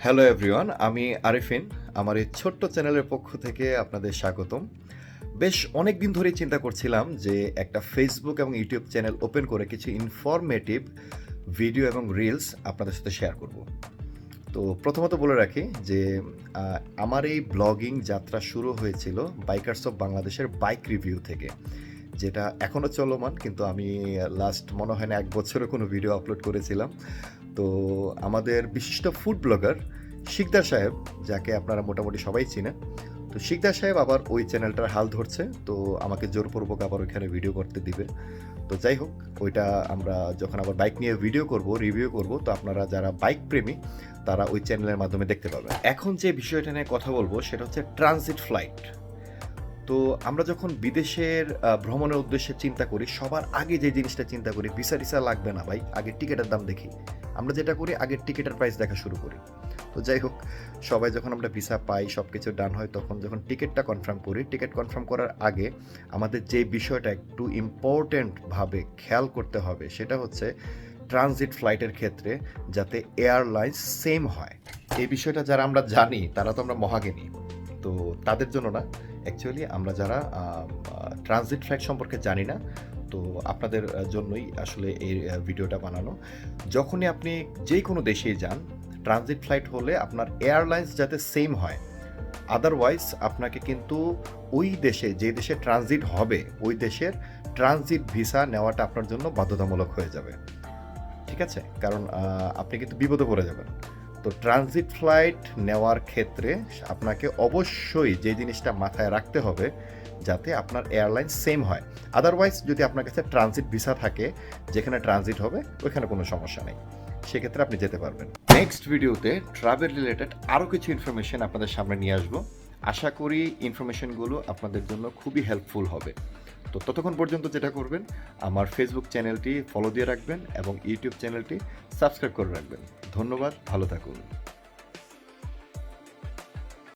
Hello everyone, আমি আরিফিন। আমার এই ছোট্ট চ্যানেলের পক্ষ থেকে আপনাদের স্বাগতম। বেশ অনেক দিন ধরেই চিন্তা করছিলাম যে একটা ফেসবুক এবং ইউটিউব চ্যানেল ওপেন করে কিছু ইনফরমেটিভ ভিডিও এবং রিলস আপনাদের সাথে শেয়ার করব। তো প্রথমত বলে রাখি যে আমার এই ব্লগিং যাত্রা শুরু হয়েছিল বাইকার্স অফ বাংলাদেশের বাইক রিভিউ থেকে, যেটা এখনও চলমান, কিন্তু আমি লাস্ট মনে হয় না 1 বছরে কোনো ভিডিও আপলোড করেছিলাম। তো আমাদের বিশিষ্ট ফুড ব্লগার শিকদার সাহেব, যাকে আপনারা মোটামুটি সবাই চিনেন, তো শিকদার সাহেব আবার ওই চ্যানেলটার হাল ধরছে। তো আমাকে জোরপূর্বক আবার ওইখানে ভিডিও করতে দিবে। তো যাই হোক, ওইটা আমরা যখন আবার বাইক নিয়ে ভিডিও করব, রিভিউ করব, তো আপনারা যারা বাইক প্রেমী তারা ওই চ্যানেলের মাধ্যমে দেখতে পাবেন। এখন যে বিষয়টা নিয়ে কথা বলবো সেটা হচ্ছে ট্রানজিট ফ্লাইট। তো আমরা যখন বিদেশের ভ্রমণের উদ্দেশ্যে চিন্তা করি, সবার আগে যে জিনিসটা চিন্তা করি, ভিসা টিসা লাগবে না ভাই, আগে টিকিটের দাম দেখি। আমরা যেটা করি, আগে টিকিটের প্রাইস দেখা শুরু করি। তো যাই হোক, সবাই যখন আমরা ভিসা পাই, সব কিছু ডান হয়, তখন যখন টিকিটটা কনফার্ম করি, টিকিট কনফার্ম করার আগে আমাদের যে বিষয়টা একটু ইম্পর্টেন্টভাবে খেয়াল করতে হবে সেটা হচ্ছে ট্রানজিট ফ্লাইটের ক্ষেত্রে যাতে এয়ারলাইন্স সেম হয়। এই বিষয়টা যারা আমরা জানি তারা তো আমরা মহাজ্ঞানী, তো তাদের জন্য না, অ্যাকচুয়ালি আমরা যারা ট্রানজিট ফ্লাইট সম্পর্কে জানি না, তো আপনাদের জন্যই আসলে এই ভিডিওটা বানানো। যখনই আপনি যে কোনো দেশেই যান, ট্রানজিট ফ্লাইট হলে আপনার এয়ারলাইন্স যাতে সেম হয়, আদারওয়াইজ আপনাকে কিন্তু ওই দেশে, যে দেশে ট্রানজিট হবে, ওই দেশের ট্রানজিট ভিসা নেওয়াটা আপনার জন্য বাধ্যতামূলক হয়ে যাবে। ঠিক আছে? কারণ আপনি কিন্তু বিপদে পড়ে যাবেন। তো ট্রানজিট ফ্লাইট নেওয়ার ক্ষেত্রে আপনাকে অবশ্যই যে জিনিসটা মাথায় রাখতে হবে, যাতে আপনার এয়ারলাইন সেম হয়। আদারওয়াইজ যদি আপনার কাছে ট্রানজিট ভিসা থাকে, যেখানে ট্রানজিট হবে ওইখানে কোনো সমস্যা নেই, সেক্ষেত্রে আপনি যেতে পারবেন। নেক্সট ভিডিওতে ট্রাভেল রিলেটেড আরও কিছু ইনফরমেশন আপনাদের সামনে নিয়ে আসবো। আশা করি ইনফরমেশনগুলো আপনাদের জন্য খুবই হেল্পফুল হবে। তো ততক্ষণ পর্যন্ত যেটা করবেন, আমার ফেসবুক চ্যানেলটি ফলো দিয়ে রাখবেন এবং ইউটিউব চ্যানেলটি সাবস্ক্রাইব করে রাখবেন। ধন্যবাদ, ভালো থাকুন।